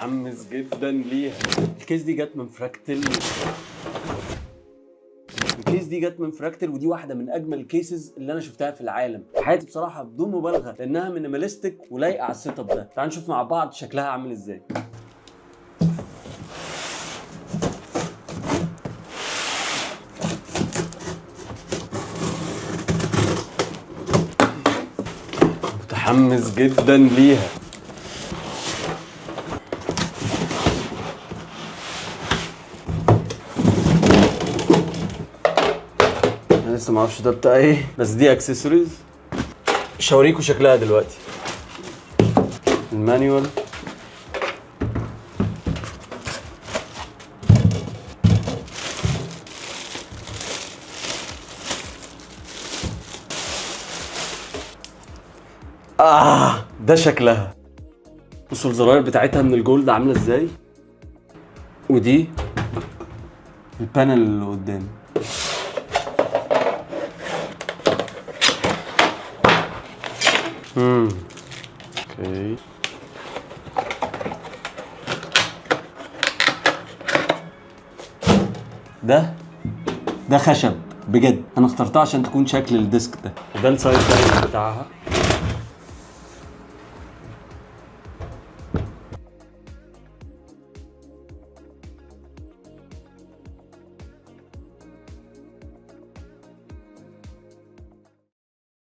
متحمس جدا ليها. الكيس دي جت من فراكتل. ودي واحده من اجمل الكيسز اللي انا شفتها في العالم في حياتي بصراحه بدون مبالغه، لانها مينيماليستيك ولايقه على السيت اب ده. تعالوا نشوف مع بعض شكلها عامل ازاي. متحمس جدا ليها. انا لسه معرفش ده بتاع ايه، بس دي اكسسوارز. مش هوريكوا شكلها دلوقتي. المانيوال، ده شكلها. بصوا الزراير بتاعتها من الجولد عامله ازاي، ودي البانل اللي قدام. اوكي، ده خشب بجد. انا اخترتها عشان تكون شكل الديسك ده. وده السايد لاين بتاعها.